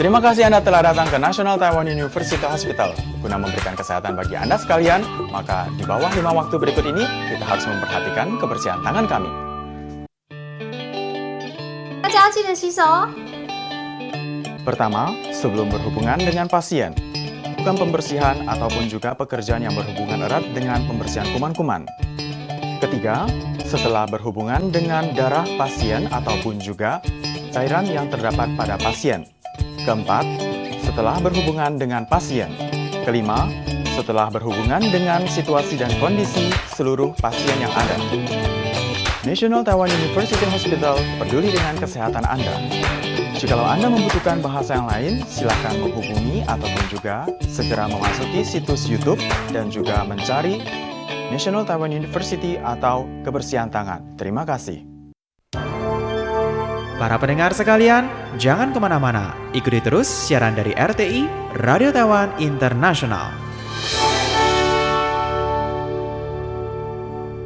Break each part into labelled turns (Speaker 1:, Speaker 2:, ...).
Speaker 1: Terima kasih Anda telah datang ke National Taiwan University Hospital. Guna memberikan kesehatan bagi Anda sekalian, maka di bawah 5 waktu berikut ini, kita harus memperhatikan kebersihan tangan kami.
Speaker 2: 大家记得洗手哦。
Speaker 1: Pertama, sebelum berhubungan dengan pasien. Bukan pembersihan ataupun juga pekerjaan yang berhubungan erat dengan pembersihan kuman-kuman. Ketiga, setelah berhubungan dengan darah pasien ataupun juga cairan yang terdapat pada pasien. Keempat, setelah berhubungan dengan pasien. Kelima, setelah berhubungan dengan situasi dan kondisi seluruh pasien yang ada. National Taiwan University Hospital peduli dengan kesehatan Anda. Jikalau Anda membutuhkan bahasa yang lain, silakan menghubungi ataupun juga segera memasuki situs YouTube dan juga mencari National Taiwan University atau kebersihan tangan. Terima kasih.
Speaker 3: Para pendengar sekalian, jangan kemana-mana. Ikuti terus siaran dari RTI, Radio Taiwan Internasional.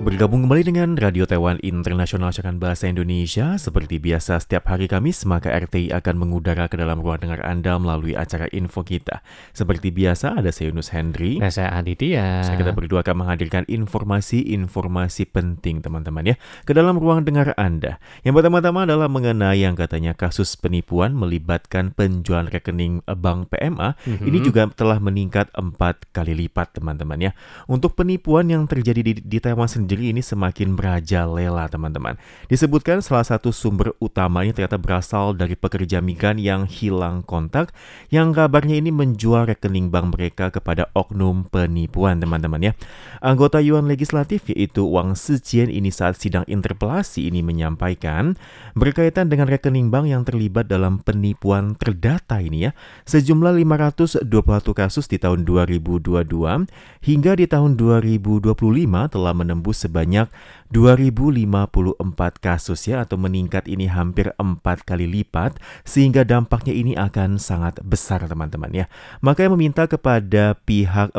Speaker 3: Bergabung kembali dengan Radio Taiwan Internasional Siaran Bahasa Indonesia. Seperti biasa setiap hari Kamis, maka RTI akan mengudara ke dalam ruang dengar Anda melalui acara info kita. Seperti biasa, ada saya Yunus Hendry.
Speaker 4: Dan saya Aditya.
Speaker 3: Kita berdua akan menghadirkan informasi-informasi penting teman-teman ya ke dalam ruang dengar Anda. Yang pertama-tama adalah mengenai yang katanya kasus penipuan melibatkan penjualan rekening bank PMA. Ini juga telah meningkat 4 kali lipat teman-teman ya. Untuk penipuan yang terjadi di Taiwan sendiri ini semakin merajalela teman-teman. Disebutkan salah satu sumber utamanya ternyata berasal dari pekerja migran yang hilang kontak, yang kabarnya ini menjual rekening bank mereka kepada oknum penipuan teman-teman ya. Anggota Yuan Legislatif yaitu Wang Sijian ini saat sidang interpelasi ini menyampaikan berkaitan dengan rekening bank yang terlibat dalam penipuan terdata ini ya. Sejumlah 521 kasus di tahun 2022 hingga di tahun 2025 telah menembus sebanyak 2054 kasus ya, atau meningkat ini hampir 4 kali lipat, sehingga dampaknya ini akan sangat besar teman-teman ya. Maka yang meminta kepada pihak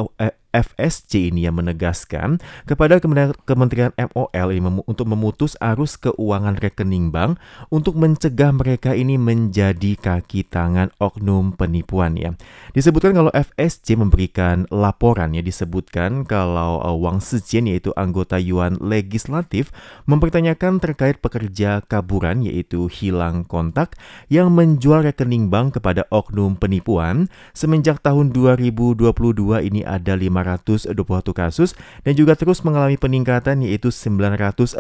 Speaker 3: FSC ini yang menegaskan kepada Kementerian MOL ini untuk memutus arus keuangan rekening bank untuk mencegah mereka ini menjadi kaki tangan oknum penipuan ya. Disebutkan kalau FSC memberikan laporan ya, disebutkan kalau Wang Sijian yaitu anggota Yuan Legislatif mempertanyakan terkait pekerja kaburan yaitu hilang kontak yang menjual rekening bank kepada oknum penipuan. Semenjak tahun 2022 ini ada 521 kasus dan juga terus mengalami peningkatan yaitu 961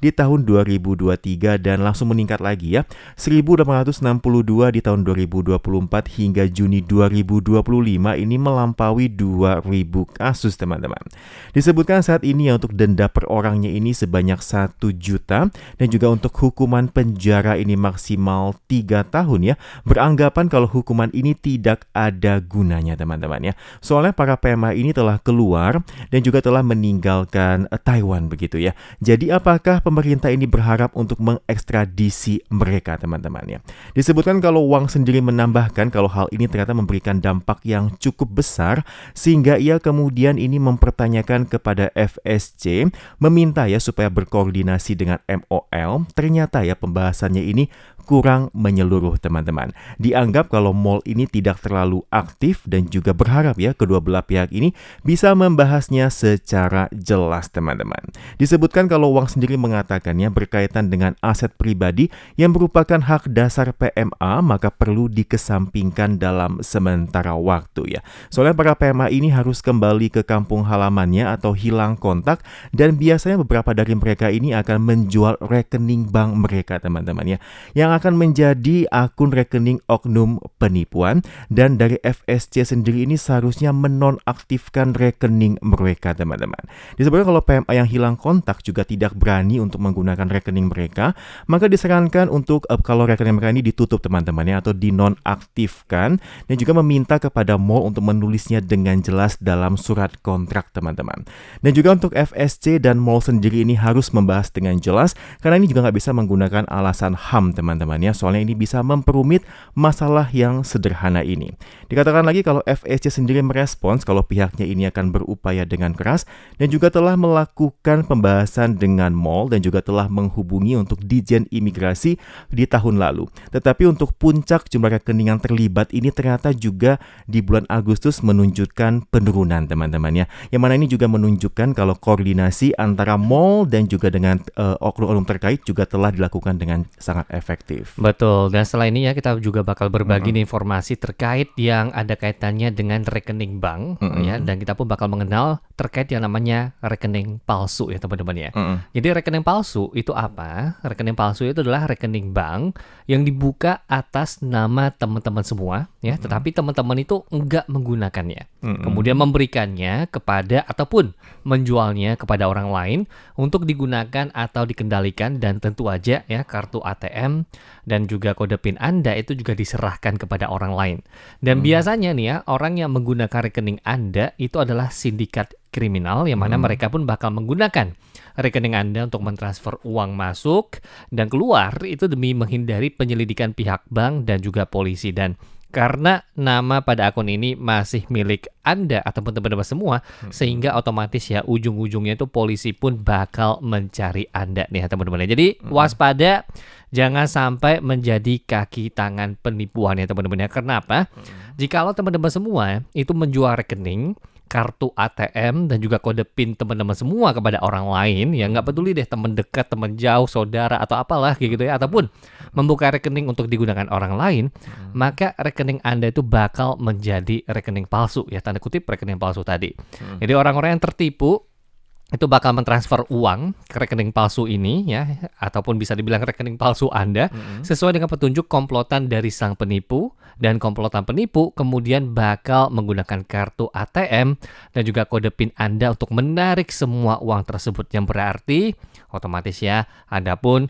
Speaker 3: di tahun 2023 dan langsung meningkat lagi ya, 1862 di tahun 2024 hingga Juni 2025 ini melampaui 2000 kasus teman-teman. Disebutkan saat ini ya untuk denda per orangnya ini sebanyak 1 juta dan juga untuk hukuman penjara ini maksimal 3 tahun ya, beranggapan kalau hukuman ini tidak ada gunanya teman-teman ya. Soalnya para PMA ini telah keluar dan juga telah meninggalkan Taiwan begitu ya. Jadi apakah pemerintah ini berharap untuk mengekstradisi mereka teman-teman ya. Disebutkan kalau Wang sendiri menambahkan kalau hal ini ternyata memberikan dampak yang cukup besar sehingga ia kemudian ini mempertanyakan kepada FSC meminta ya supaya berkoordinasi dengan MOL. Ternyata ya pembahasannya ini kurang menyeluruh teman-teman. Dianggap kalau MOL ini tidak terlalu aktif dan juga berharap ya kedua belah pihak ini bisa membahasnya secara jelas teman-teman. Disebutkan kalau Wang sendiri mengatakannya berkaitan dengan aset pribadi yang merupakan hak dasar PMA maka perlu dikesampingkan dalam sementara waktu ya. Soalnya para PMA ini harus kembali ke kampung halamannya atau hilang kontak dan biasanya beberapa dari mereka ini akan menjual rekening bank mereka teman-teman ya, yang akan menjadi akun rekening oknum penipuan dan dari FSC sendiri ini seharusnya menonaktifkan rekening mereka teman-teman. Disebutkan kalau PMA yang hilang kontak juga tidak berani untuk menggunakan rekening mereka, maka disarankan untuk kalau rekening mereka ini ditutup teman-teman ya, atau dinonaktifkan dan juga meminta kepada mall untuk menulisnya dengan jelas dalam surat kontrak teman-teman. Dan juga untuk FSC dan mall sendiri ini harus membahas dengan jelas karena ini juga nggak bisa menggunakan alasan HAM teman-teman teman-teman ya. Soalnya ini bisa memperumit masalah yang sederhana ini. Dikatakan lagi kalau FEC sendiri merespons kalau pihaknya ini akan berupaya dengan keras dan juga telah melakukan pembahasan dengan mall dan juga telah menghubungi untuk Dijen Imigrasi di tahun lalu. Tetapi untuk puncak jumlah rekening yang terlibat ini ternyata juga di bulan Agustus menunjukkan penurunan teman-teman ya. Yang mana ini juga menunjukkan kalau koordinasi antara mall dan juga dengan oknum-oknum terkait juga telah dilakukan dengan sangat efektif.
Speaker 4: Betul, dan setelah ini ya kita juga bakal berbagi nih informasi terkait yang ada kaitannya dengan rekening bank ya, dan kita pun bakal mengenal terkait yang namanya rekening palsu ya teman-teman ya. Jadi rekening palsu itu apa? Rekening palsu itu adalah rekening bank yang dibuka atas nama teman-teman semua ya, tetapi teman-teman itu enggak menggunakannya. Kemudian memberikannya kepada ataupun menjualnya kepada orang lain untuk digunakan atau dikendalikan, dan tentu aja ya kartu ATM dan juga kode PIN Anda itu juga diserahkan kepada orang lain. Dan biasanya nih ya, orang yang menggunakan rekening Anda itu adalah sindikat kriminal yang mana mereka pun bakal menggunakan rekening Anda untuk mentransfer uang masuk dan keluar itu demi menghindari penyelidikan pihak bank dan juga polisi. Dan karena nama pada akun ini masih milik Anda ataupun teman-teman semua, sehingga otomatis ya ujung-ujungnya itu polisi pun bakal mencari Anda nih ya teman-teman. Jadi waspada, jangan sampai menjadi kaki tangan penipuan ya teman-teman ya. Kenapa? Jikalau teman-teman semua itu menjual rekening, kartu ATM dan juga kode PIN teman-teman semua kepada orang lain, ya nggak peduli deh teman dekat, teman jauh, saudara atau apalah kayak gitu ya, ataupun membuka rekening untuk digunakan orang lain, maka rekening Anda itu bakal menjadi rekening palsu ya, tanda kutip rekening palsu tadi. Jadi orang-orang yang tertipu itu bakal mentransfer uang ke rekening palsu ini ya, ataupun bisa dibilang rekening palsu Anda sesuai dengan petunjuk komplotan dari sang penipu, dan komplotan penipu kemudian bakal menggunakan kartu ATM dan juga kode PIN Anda untuk menarik semua uang tersebut, yang berarti otomatis ya Anda pun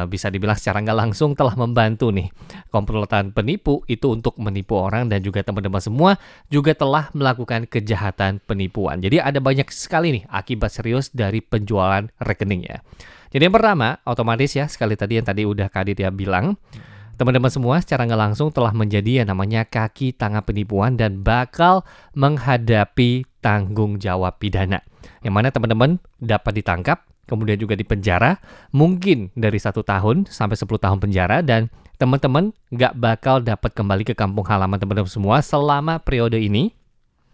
Speaker 4: bisa dibilang secara nggak langsung telah membantu nih komplotan penipu itu untuk menipu orang, dan juga teman-teman semua juga telah melakukan kejahatan penipuan. Jadi ada banyak sekali nih akibat serius dari penjualan rekeningnya. Jadi yang pertama, otomatis ya sekali tadi yang tadi udah Kak Aditya bilang, teman-teman semua secara nggak langsung telah menjadi yang namanya kaki tangan penipuan dan bakal menghadapi tanggung jawab pidana, yang mana teman-teman dapat ditangkap, kemudian juga dipenjara, mungkin dari 1 tahun sampai 10 tahun penjara, dan teman-teman nggak bakal dapat kembali ke kampung halaman teman-teman semua selama periode ini.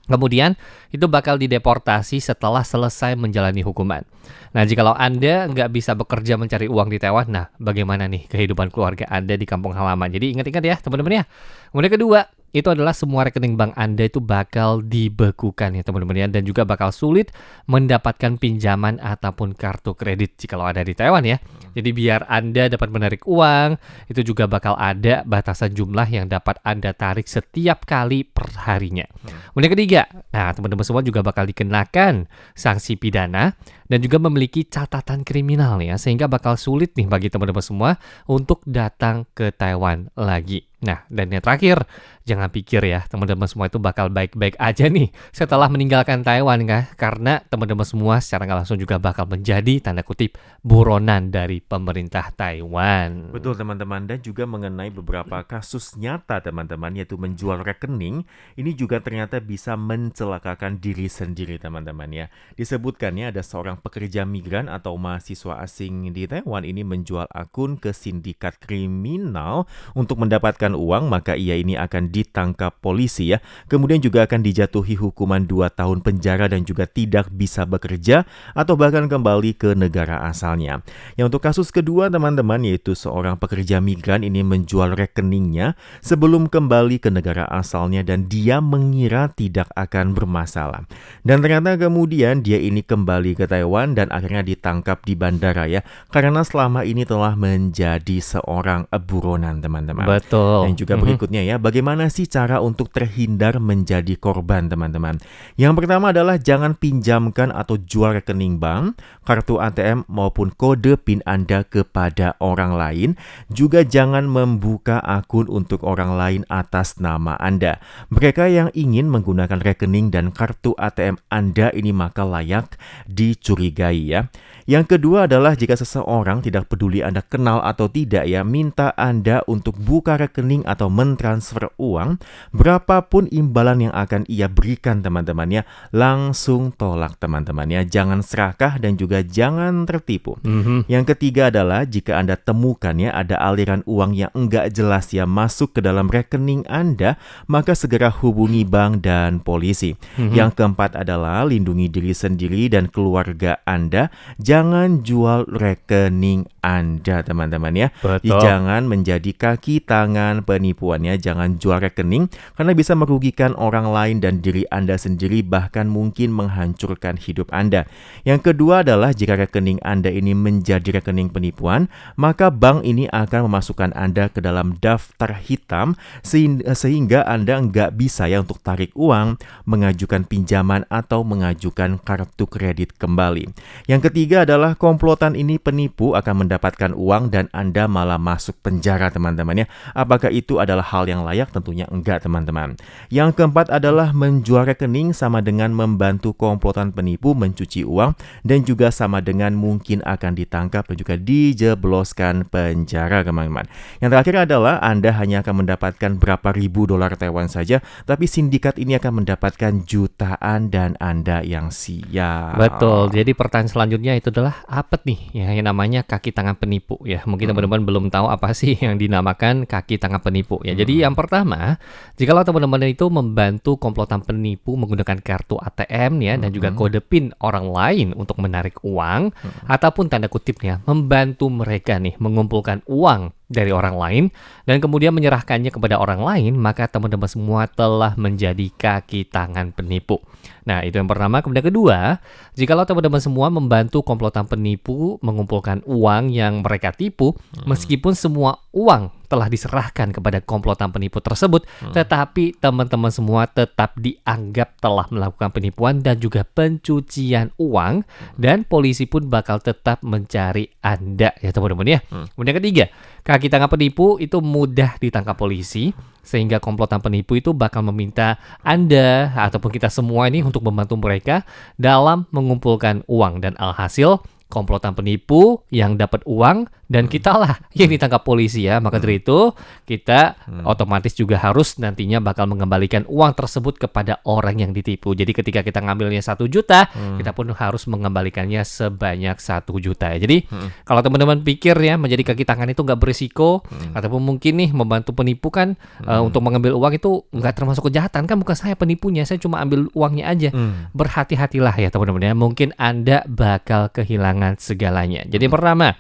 Speaker 4: Kemudian itu bakal dideportasi setelah selesai menjalani hukuman. Nah, jikalau Anda nggak bisa bekerja mencari uang di Taiwan, nah bagaimana nih kehidupan keluarga Anda di kampung halaman? Jadi ingat-ingat ya teman-teman ya. Kemudian kedua, itu adalah semua rekening bank Anda itu bakal dibekukan ya teman-teman ya, dan juga bakal sulit mendapatkan pinjaman ataupun kartu kredit jikalau ada di Taiwan ya. Jadi biar Anda dapat menarik uang, itu juga bakal ada batasan jumlah yang dapat Anda tarik setiap kali per harinya. Kemudian ketiga, nah teman-teman semua juga bakal dikenakan sanksi pidana dan juga memiliki catatan kriminal ya, sehingga bakal sulit nih bagi teman-teman semua untuk datang ke Taiwan lagi. Nah, dan yang terakhir, jangan pikir ya teman-teman semua itu bakal baik-baik aja nih setelah meninggalkan Taiwan kan, karena teman-teman semua secara nggak langsung juga bakal menjadi tanda kutip buronan dari pemerintah Taiwan.
Speaker 3: Betul teman-teman, dan juga mengenai beberapa kasus nyata teman-teman, yaitu menjual rekening, ini juga ternyata bisa mencelakakan diri sendiri teman-teman ya. Disebutkannya ada seorang pekerja migran atau mahasiswa asing di Taiwan ini menjual akun ke sindikat kriminal untuk mendapatkan uang, maka ia ini akan ditangkap polisi ya. Kemudian juga akan dijatuhi hukuman 2 tahun penjara dan juga tidak bisa bekerja atau bahkan kembali ke negara asalnya. Yang untuk kasus kedua teman-teman, yaitu seorang pekerja migran ini menjual rekeningnya sebelum kembali ke negara asalnya dan dia mengira tidak akan bermasalah. Dan ternyata kemudian dia ini kembali ke Taiwan dan akhirnya ditangkap di bandara ya, karena selama ini telah menjadi seorang buronan teman-teman.
Speaker 4: Betul. Betul.
Speaker 3: Dan juga berikutnya ya, bagaimana sih cara untuk terhindar menjadi korban, teman-teman? Yang pertama adalah jangan pinjamkan atau jual rekening bank, kartu ATM maupun kode PIN Anda kepada orang lain. Juga jangan membuka akun untuk orang lain atas nama Anda. Mereka yang ingin menggunakan rekening dan kartu ATM Anda ini maka layak dicurigai ya. Yang kedua adalah jika seseorang, tidak peduli Anda kenal atau tidak ya, minta Anda untuk buka rekening atau mentransfer uang, berapapun imbalan yang akan ia berikan teman-teman ya, langsung tolak teman-teman ya. Jangan serakah dan juga jangan tertipu. Yang ketiga adalah jika Anda temukan ya ada aliran uang yang enggak jelas ya masuk ke dalam rekening Anda, maka segera hubungi bank dan polisi. Yang keempat adalah lindungi diri sendiri dan keluarga Anda. Jangan jual rekening Anda teman-teman ya.
Speaker 4: Betul.
Speaker 3: Jangan menjadi kaki tangan penipuan ya. Jangan jual rekening karena bisa merugikan orang lain dan diri Anda sendiri, bahkan mungkin menghancurkan hidup Anda. Yang kedua adalah jika rekening Anda ini menjadi rekening penipuan, maka bank ini akan memasukkan Anda ke dalam daftar hitam sehingga Anda nggak bisa ya untuk tarik uang, mengajukan pinjaman atau mengajukan kartu kredit kembali. Yang ketiga adalah komplotan ini penipu akan mendapatkan uang dan Anda malah masuk penjara teman-teman ya. Apakah itu adalah hal yang layak? Tentunya enggak teman-teman. Yang keempat adalah menjual rekening sama dengan membantu komplotan penipu mencuci uang dan juga sama dengan mungkin akan ditangkap dan juga dijebloskan penjara teman-teman. Yang terakhir adalah Anda hanya akan mendapatkan berapa ribu dolar Taiwan saja, tapi sindikat ini akan mendapatkan jutaan dan Anda yang siap.
Speaker 4: Betul. Jadi pertanyaan selanjutnya itu adalah apa nih ya yang namanya kaki tangan penipu ya. Mungkin teman-teman belum tahu apa sih yang dinamakan kaki tangan penipu ya. Jadi yang pertama, jikalau teman-teman itu membantu komplotan penipu menggunakan kartu ATM ya dan juga kode PIN orang lain untuk menarik uang ataupun tanda kutipnya membantu mereka nih mengumpulkan uang dari orang lain dan kemudian menyerahkannya kepada orang lain, maka teman-teman semua telah menjadi kaki tangan penipu. Nah, itu yang pertama. Kemudian kedua, jikalau teman-teman semua membantu komplotan penipu mengumpulkan uang yang mereka tipu, meskipun semua uang telah diserahkan kepada komplotan penipu tersebut, tetapi teman-teman semua tetap dianggap telah melakukan penipuan dan juga pencucian uang, dan polisi pun bakal tetap mencari Anda ya teman-teman ya. Kemudian ketiga, kaki tangan penipu itu mudah ditangkap polisi, sehingga komplotan penipu itu bakal meminta Anda ataupun kita semua ini untuk membantu mereka dalam mengumpulkan uang, dan alhasil komplotan penipu yang dapat uang dan kitalah yang ditangkap polisi ya. Maka dari itu kita otomatis juga harus nantinya bakal mengembalikan uang tersebut kepada orang yang ditipu. Jadi ketika kita ngambilnya 1 juta, kita pun harus mengembalikannya sebanyak 1 juta ya. Jadi kalau teman-teman pikir ya menjadi kaki tangan itu nggak berisiko, ataupun mungkin nih membantu penipu kan untuk mengambil uang itu nggak termasuk kejahatan, kan bukan saya penipunya, saya cuma ambil uangnya aja. Berhati-hatilah ya teman-teman ya, mungkin Anda bakal kehilangan segalanya. Jadi pertama,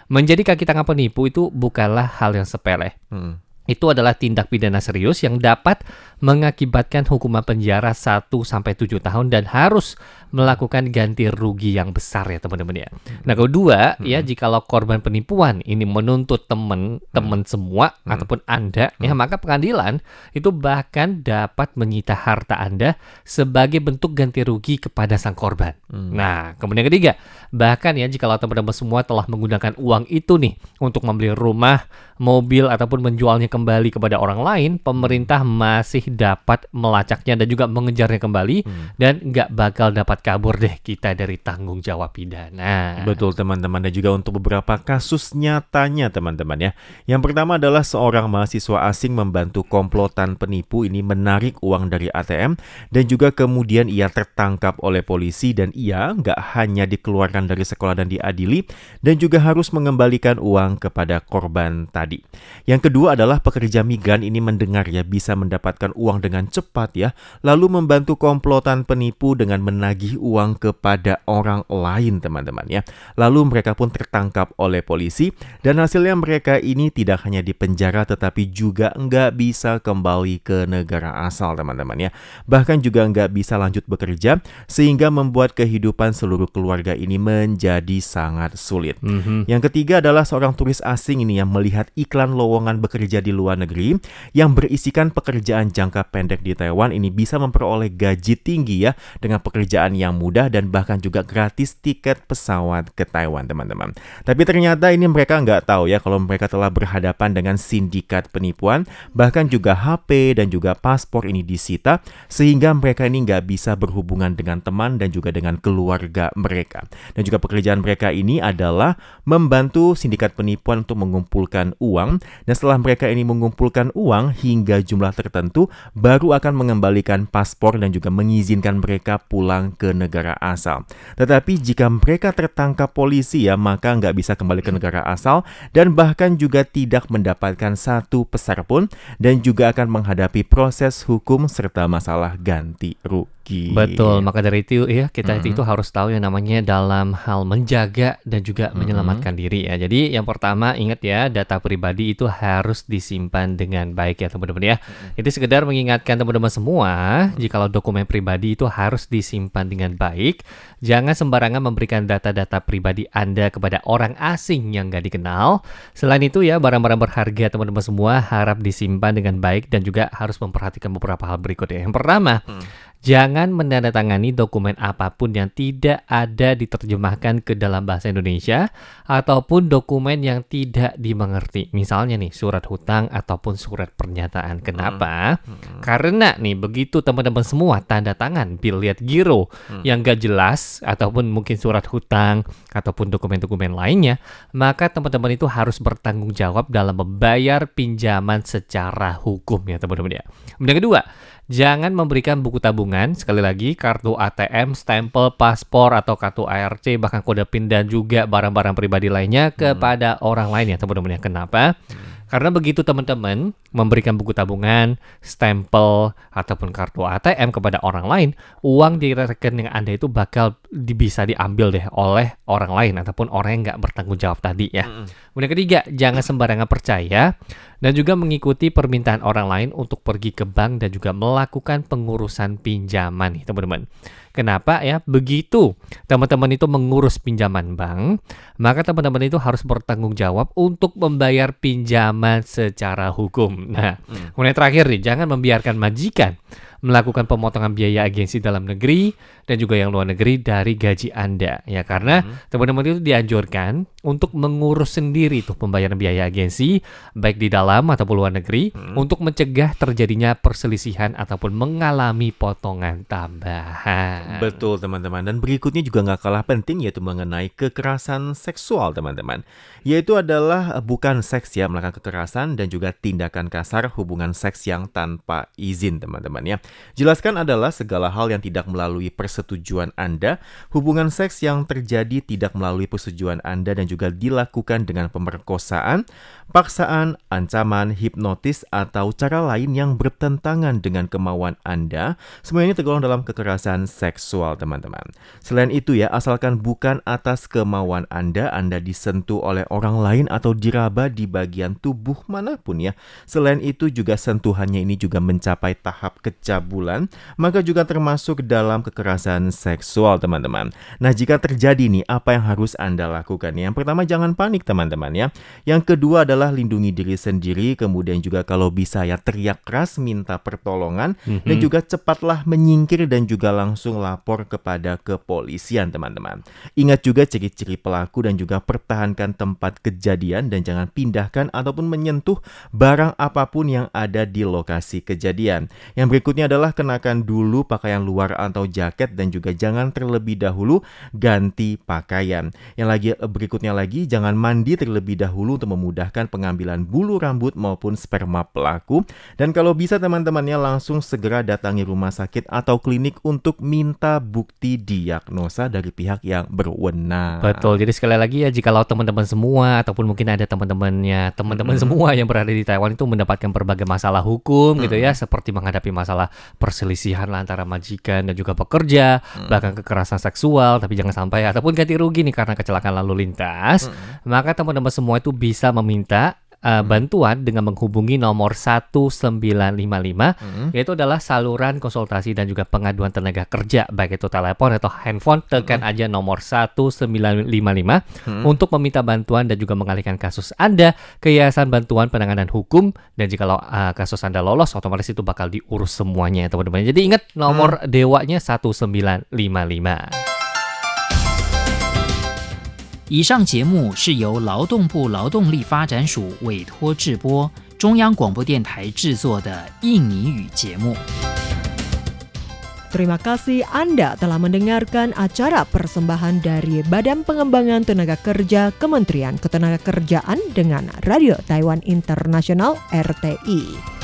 Speaker 4: menjadi kaki tangan penipu itu bukanlah hal yang sepele. Itu adalah tindak pidana serius yang dapat mengakibatkan hukuman penjara 1-7 tahun dan harus melakukan ganti rugi yang besar ya teman-teman ya. Nah kedua ya, jikalau korban penipuan ini menuntut teman-teman semua ataupun Anda ya, maka pengadilan itu bahkan dapat menyita harta Anda sebagai bentuk ganti rugi kepada sang korban. Nah kemudian ketiga, bahkan ya jikalau teman-teman semua telah menggunakan uang itu nih untuk membeli rumah, mobil ataupun menjualnya kembali kepada orang lain, pemerintah masih dapat melacaknya dan juga mengejarnya kembali, dan nggak bakal dapat kabur deh kita dari tanggung jawab pidana.
Speaker 3: Betul teman-teman, dan juga untuk beberapa kasus nyatanya teman-teman ya. Yang pertama adalah seorang mahasiswa asing membantu komplotan penipu ini menarik uang dari ATM dan juga kemudian ia tertangkap oleh polisi, dan ia nggak hanya dikeluarkan dari sekolah dan diadili, dan juga harus mengembalikan uang kepada korban tadi. Yang kedua adalah pekerja migran ini mendengar ya bisa mendapatkan uang dengan cepat ya, lalu membantu komplotan penipu dengan menagih menagih uang kepada orang lain, teman-teman ya. Lalu mereka pun tertangkap oleh polisi dan hasilnya mereka ini tidak hanya dipenjara tetapi juga nggak bisa kembali ke negara asal, teman-teman ya. Bahkan juga nggak bisa lanjut bekerja sehingga membuat kehidupan seluruh keluarga ini menjadi sangat sulit. Yang ketiga adalah seorang turis asing ini yang melihat iklan lowongan bekerja di luar negeri yang berisikan pekerjaan jangka pendek di Taiwan ini bisa memperoleh gaji tinggi ya, dengan pekerjaan yang mudah dan bahkan juga gratis tiket pesawat ke Taiwan, teman-teman. Tapi ternyata ini mereka nggak tahu ya kalau mereka telah berhadapan dengan sindikat penipuan, bahkan juga HP dan juga paspor ini disita sehingga mereka ini nggak bisa berhubungan dengan teman dan juga dengan keluarga mereka. Dan juga pekerjaan mereka ini adalah membantu sindikat penipuan untuk mengumpulkan uang, dan setelah mereka ini mengumpulkan uang hingga jumlah tertentu baru akan mengembalikan paspor dan juga mengizinkan mereka pulang ke negara asal. Tetapi jika mereka tertangkap polisi ya, maka nggak bisa kembali ke negara asal dan bahkan juga tidak mendapatkan satu peser pun dan juga akan menghadapi proses hukum serta masalah ganti rugi.
Speaker 4: Betul, maka dari itu ya kita itu harus tahu yang namanya dalam hal menjaga dan juga menyelamatkan diri ya. Jadi yang pertama ingat ya, data pribadi itu harus disimpan dengan baik ya teman-teman ya. Itu sekedar mengingatkan teman-teman semua, jikalau dokumen pribadi itu harus disimpan dengan baik. Jangan sembarangan memberikan data-data pribadi Anda kepada orang asing yang nggak dikenal. Selain itu ya, barang-barang berharga teman-teman semua harap disimpan dengan baik dan juga harus memperhatikan beberapa hal berikut ya. Yang pertama, jangan menandatangani dokumen apapun yang tidak ada diterjemahkan ke dalam bahasa Indonesia ataupun dokumen yang tidak dimengerti. Misalnya nih, surat hutang ataupun surat pernyataan. Kenapa? Karena nih, begitu teman-teman semua tanda tangan bil lihat giro yang gak jelas ataupun mungkin surat hutang ataupun dokumen-dokumen lainnya, maka teman-teman itu harus bertanggung jawab dalam membayar pinjaman secara hukum ya teman-teman ya. Yang kedua, jangan memberikan buku tabungan, sekali lagi kartu ATM, stempel, paspor atau kartu ARC, bahkan kode PIN dan juga barang-barang pribadi lainnya kepada orang lain ya teman-teman ya. Kenapa? Karena begitu teman-teman memberikan buku tabungan, stempel, ataupun kartu ATM kepada orang lain, uang di rekening Anda itu bakal bisa diambil deh oleh orang lain ataupun orang yang nggak bertanggung jawab tadi ya. Kemudian ketiga, jangan sembarangan percaya dan juga mengikuti permintaan orang lain untuk pergi ke bank dan juga melakukan pengurusan pinjaman nih teman-teman. Kenapa ya? Begitu teman-teman itu mengurus pinjaman bank, maka teman-teman itu harus bertanggung jawab untuk membayar pinjaman secara hukum. Nah, kemudian terakhir nih, jangan membiarkan majikan melakukan pemotongan biaya agensi dalam negeri dan juga yang luar negeri dari gaji Anda ya, karena teman-teman itu dianjurkan untuk mengurus sendiri tuh pembayaran biaya agensi baik di dalam ataupun luar negeri untuk mencegah terjadinya perselisihan ataupun mengalami potongan tambahan.
Speaker 3: Betul teman-teman, dan berikutnya juga nggak kalah penting yaitu mengenai kekerasan seksual teman-teman. Yaitu adalah bukan seks ya, melakukan kekerasan dan juga tindakan kasar hubungan seks yang tanpa izin teman-teman ya. Jelaskan adalah segala hal yang tidak melalui persetujuan Anda, hubungan seks yang terjadi tidak melalui persetujuan Anda dan juga dilakukan dengan pemerkosaan, paksaan, ancaman, hipnotis, atau cara lain yang bertentangan dengan kemauan Anda. Semua ini tergolong dalam kekerasan seksual teman-teman. Selain itu ya, asalkan bukan atas kemauan Anda disentuh oleh orang lain atau diraba di bagian tubuh manapun ya. Selain itu juga sentuhannya ini juga mencapai tahap kecabulan, maka juga termasuk dalam kekerasan seksual teman-teman. Nah, jika terjadi nih, apa yang harus Anda lakukan? Yang pertama, jangan panik teman-teman ya. Yang kedua adalah lindungi diri sendiri, kemudian juga kalau bisa ya teriak keras minta pertolongan dan juga cepatlah menyingkir dan juga langsung lapor kepada kepolisian teman-teman. Ingat juga ciri-ciri pelaku dan juga pertahankan tempat kejadian dan jangan pindahkan ataupun menyentuh barang apapun yang ada di lokasi kejadian. Yang berikutnya adalah kenakan dulu pakaian luar atau jaket dan juga jangan terlebih dahulu ganti pakaian. Yang berikutnya lagi, jangan mandi terlebih dahulu untuk memudahkan pengambilan bulu rambut maupun sperma pelaku. Dan kalau bisa teman-temannya langsung segera datangi rumah sakit atau klinik untuk minta bukti diagnosa dari pihak yang berwenang.
Speaker 4: Betul, jadi sekali lagi ya, jikalau teman-teman semua ataupun mungkin ada teman-temannya semua yang berada di Taiwan itu mendapatkan berbagai masalah hukum gitu ya, seperti menghadapi masalah perselisihan antara majikan dan juga pekerja, bahkan kekerasan seksual, tapi jangan sampai ataupun ganti rugi nih karena kecelakaan lalu lintas, maka teman-teman semua itu bisa meminta bantuan dengan menghubungi nomor 1955, yaitu adalah saluran konsultasi dan juga pengaduan tenaga kerja, baik itu telepon atau handphone. Tekan aja nomor 1955 untuk meminta bantuan dan juga mengalihkan kasus Anda ke Yayasan Bantuan Penanganan Hukum, dan jikalau kasus Anda lolos, otomatis itu bakal diurus semuanya ya teman-teman. Jadi ingat nomor dewanya 1955.
Speaker 5: 以上节目是由劳动部劳动力发展署委托制播，中央广播电台制作的印尼语节目。
Speaker 6: Terima kasih Anda telah mendengarkan acara persembahan dari Badan Pengembangan Tenaga Kerja Kementerian Ketenagakerjaan dengan Radio Taiwan Internasional RTI.